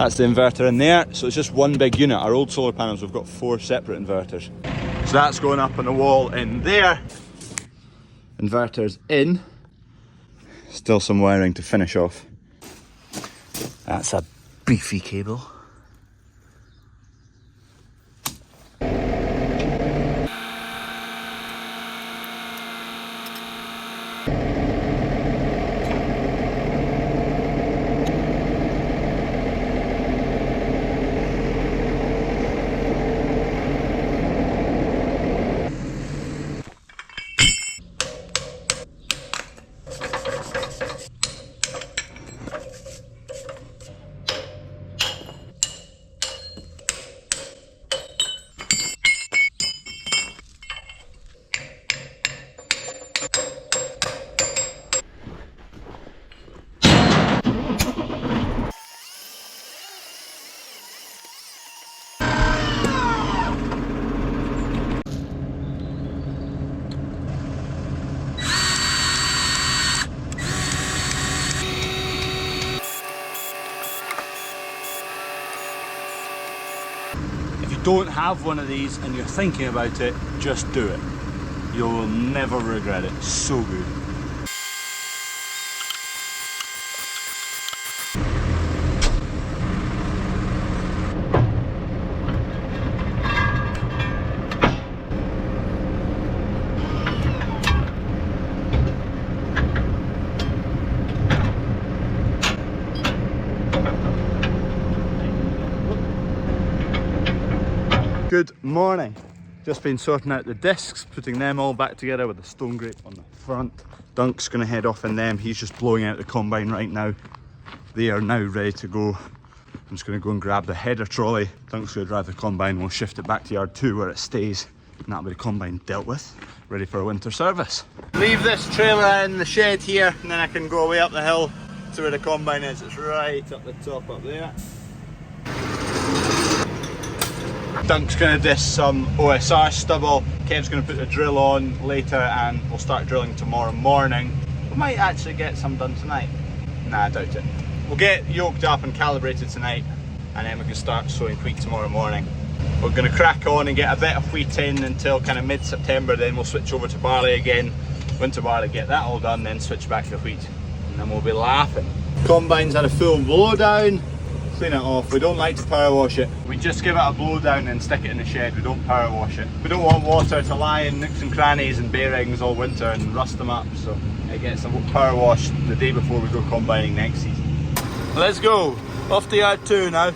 That's the inverter in there, so it's just one big unit. Our old solar panels, we've got 4 separate inverters. So that's going up on the wall in there. Inverter's in. Still some wiring to finish off. That's a beefy cable. If you don't have one of these and you're thinking about it, just do it. You will never regret it. So good. Good morning. Just been sorting out the discs, putting them all back together with the stone grate on the front. Dunk's gonna head off in them. He's just blowing out the combine right now. They are now ready to go. I'm just gonna go and grab the header trolley. Dunk's gonna drive the combine. We'll shift it back to yard 2 where it stays. And that'll be the combine dealt with, ready for a winter service. Leave this trailer in the shed here, and then I can go away up the hill to where the combine is. It's right up the top up there. Dunk's going to disc some OSR stubble. Kev's going to put the drill on later and we'll start drilling tomorrow morning. We might actually get some done tonight. Nah, I doubt it. We'll get yoked up and calibrated tonight and then we can start sowing wheat tomorrow morning. We're going to crack on and get a bit of wheat in until kind of mid-September, then we'll switch over to barley again. Winter barley, get that all done, then switch back to wheat. And then we'll be laughing. Combine's had a full blow down. Clean it off. We don't like to power wash it. We just give it a blow down and stick it in the shed. We don't power wash it. We don't want water to lie in nooks and crannies and bearings all winter and rust them up, so it gets a power wash the day before we go combining next season. Let's go. Off to yard 2 now.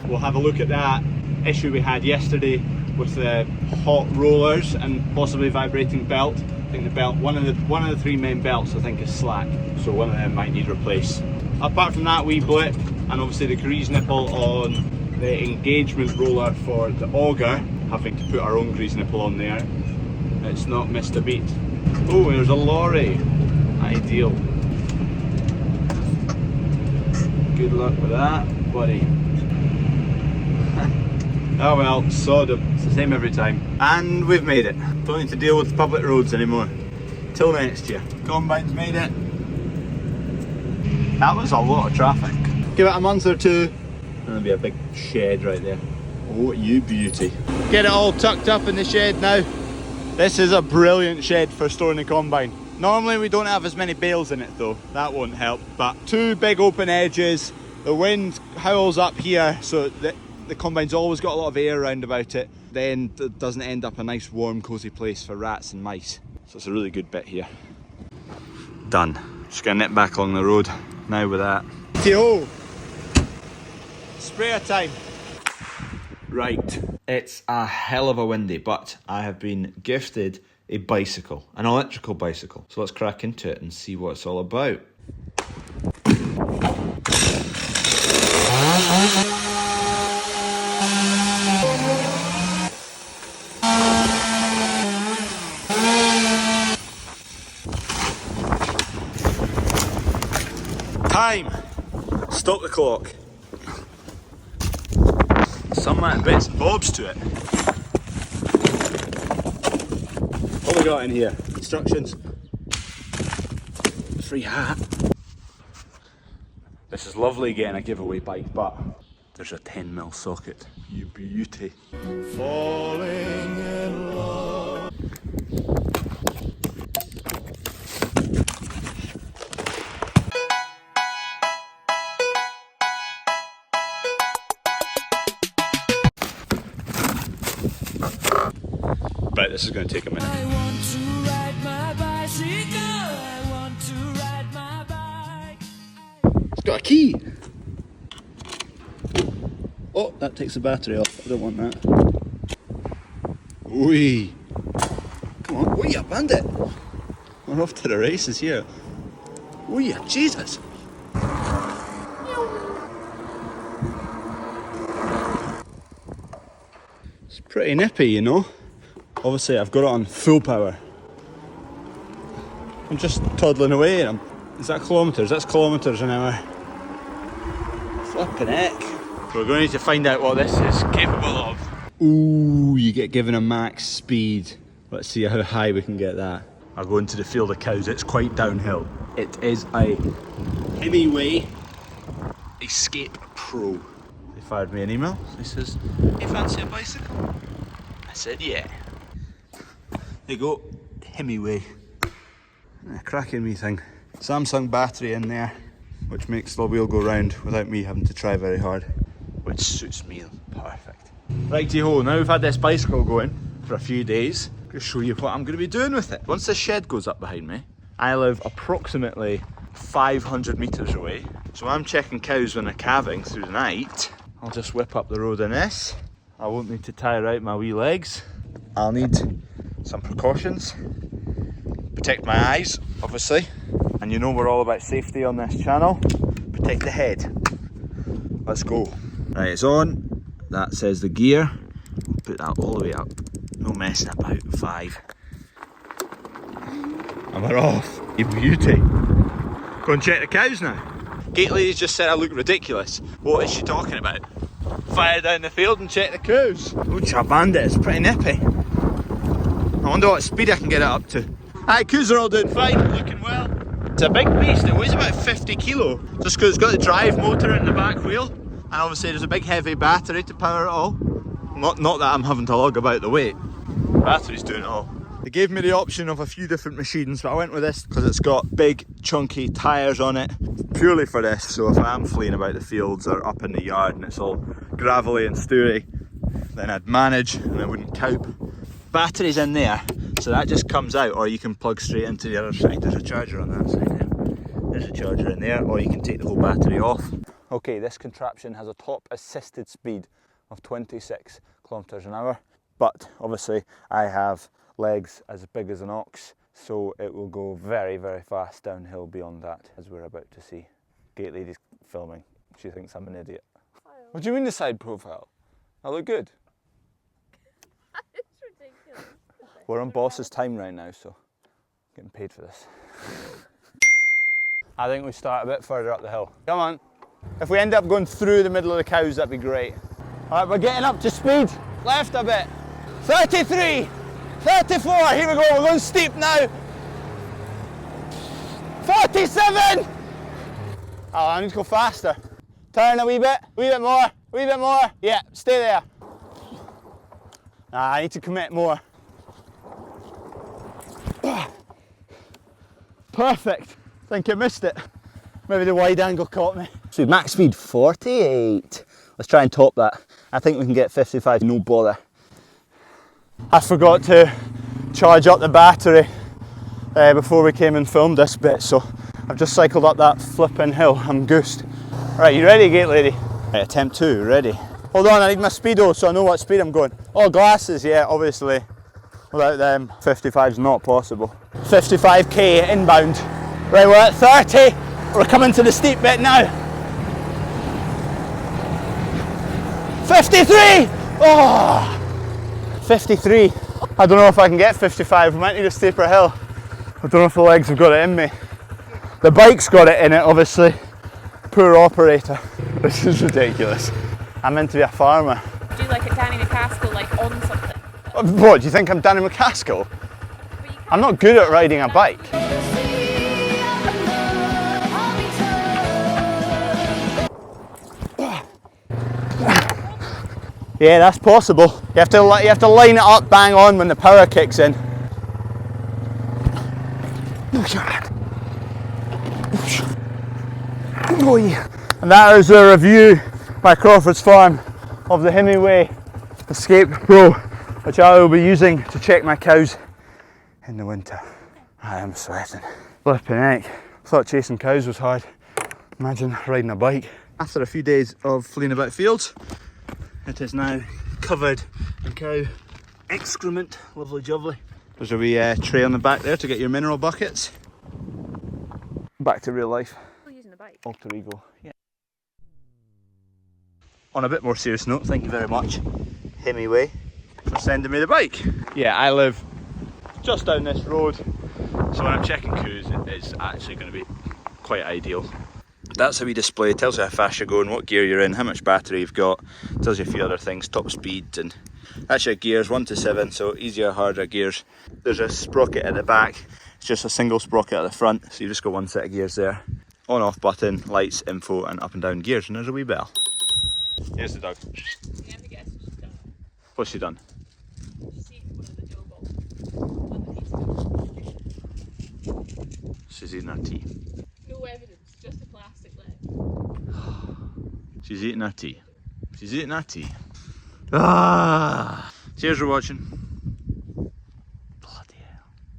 We'll have a look at that issue we had yesterday with the hot rollers and possibly vibrating belt. I think the belt, one of the 3 main belts I think is slack, so one of them might need replaced. Apart from that wee blip, and obviously the grease nipple on the engagement roller for the auger, having to put our own grease nipple on there, it's not missed a beat. Oh, there's a lorry. Ideal. Good luck with that, buddy. Oh well, sodom. It's the same every time. And we've made it. Don't need to deal with public roads anymore. Till next year. Combine's made it. That was a lot of traffic. Give it a month or 2 and there'll be a big shed right there. Oh, you beauty. Get it all tucked up in the shed now. This is a brilliant shed for storing the combine. Normally we don't have as many bales in it though. That won't help. But 2 big open edges. The wind howls up here so that the combine's always got a lot of air around about it. Then it doesn't end up a nice warm cozy place for rats and mice. So it's a really good bit here. Done. Just gonna nip back along the road now with that. Yo! Sprayer time. Right, it's a hell of a windy, but I have been gifted a bicycle, an electrical bicycle. So let's crack into it and see what it's all about. Time! Stop the clock. Some bits and bobs to it. What we got in here? Instructions. Free hat. This is lovely getting a giveaway bike, but there's a 10mm socket. You beauty. Falling in love. Right, this is going to take a minute. I want to ride my bicycle. I want to ride my bike. It's got a key. Oh, that takes the battery off. I don't want that. Oi. Come on. Oi, you bandit. We're off to the races here. Oi, Jesus. It's pretty nippy, you know. Obviously, I've got it on full power. I'm just toddling away. Is that kilometres? That's kilometres an hour. Flipping heck. So we're going to need to find out what this is capable of. Ooh, you get given a max speed. Let's see how high we can get that. I'll go into the field of cows. It's quite downhill. It is a Hemingway Escape Pro. They fired me an email. He says, "Hey, fancy a bicycle?" I said, "Yeah." There you go, Hemingway. A cracking wee thing. Samsung battery in there, which makes the wheel go round without me having to try very hard, which suits me perfect. Righty-ho, now we've had this bicycle going for a few days. I'm going to show you what I'm going to be doing with it. Once the shed goes up behind me, I live approximately 500 metres away. So I'm checking cows when they're calving through the night. I'll just whip up the road in this. I won't need to tire out my wee legs. I'll need some precautions. Protect my eyes, obviously. And you know we're all about safety on this channel. Protect the head. Let's go. Right, it's on. That says the gear. Put that all the way up. No messing about. 5. And we're off. You beauty. Go and check the cows now. Gate lady's just said I look ridiculous. What is she talking about? Fire down the field and check the cows. Oh, bandit, it's pretty nippy. I wonder what speed I can get it up to. Aye, cows are all doing fine, looking well. It's a big beast, it weighs about 50 kilo, just because it's got the drive motor in the back wheel, and obviously there's a big heavy battery to power it all. Not that I'm having to lug about the weight, the battery's doing it all. They gave me the option of a few different machines, but I went with this because it's got big chunky tyres on it, purely for this, so if I am fleeing about the fields or up in the yard and it's all gravelly and stewy, then I'd manage and I wouldn't cope. Battery's in there, so that just comes out, or you can plug straight into the other side. There's a charger on that side there. There's a charger in there, or you can take the whole battery off. Okay, this contraption has a top assisted speed of 26 kilometers an hour, but obviously I have legs as big as an ox, so it will go very, very fast downhill beyond that, as we're about to see. Gate lady's filming. She thinks I'm an idiot. What do you mean the side profile? I look good. We're on boss's time right now, so getting paid for this. I think we start a bit further up the hill. Come on. If we end up going through the middle of the cows, that'd be great. All right, we're getting up to speed. Left a bit. 33, 34, here we go, we're going steep now. 47. Oh, I need to go faster. Turn a wee bit more, wee bit more. Yeah, stay there. I need to commit more. Perfect. I think I missed it. Maybe the wide angle caught me. So max speed 48. Let's try and top that. I think we can get 55, no bother. I forgot to charge up the battery before we came and filmed this bit, so I've just cycled up that flipping hill. I'm goosed. Right, you ready, gate lady? Right, attempt 2, ready. Hold on, I need my speedo so I know what speed I'm going. Oh, glasses, yeah, obviously. Without them, 55 is not possible. 55k inbound. Right, we're at 30. We're coming to the steep bit now. 53! Oh! 53. I don't know if I can get 55. We might need a steeper hill. I don't know if the legs have got it in me. The bike's got it in it, obviously. Poor operator. This is ridiculous. I'm meant to be a farmer. Do like a Danny McCaskill, like on something. What, do you think I'm Danny McCaskill? I'm not good at riding a bike. Yeah, that's possible. You have to line it up bang on when the power kicks in. Oh yeah. And that is a review by CrawfordsFarm of the Hemingway Escape Pro, which I will be using to check my cows in the winter. I am sweating. Flipping heck. Thought chasing cows was hard. Imagine riding a bike. After a few days of fleeing about fields, it is now covered in cow excrement. Lovely jubbly. There's a wee tray on the back there to get your mineral buckets. Back to real life. Still using the bike. Alter ego, yeah. On a bit more serious note, thank you very much, Hemingway, for sending me the bike. Yeah, I live just down this road, so when I'm checking coos, it's actually going to be quite ideal. That's a wee display. It tells you how fast you're going, what gear you're in, how much battery you've got. It tells you a few other things, top speed, and that's your gears 1 to 7, so easier, harder gears. There's a sprocket at the back. It's just a single sprocket at the front, so you just got one set of gears there. On off button, lights, info, and up and down gears, and there's a wee bell. Here's the dog. Let me guess what she's done. What's she done? She's eaten one of the dough balls. On the pizza. She's eating her tea. No evidence, just a plastic leg. She's eating her tea. She's eating her tea. Ah! Cheers for watching.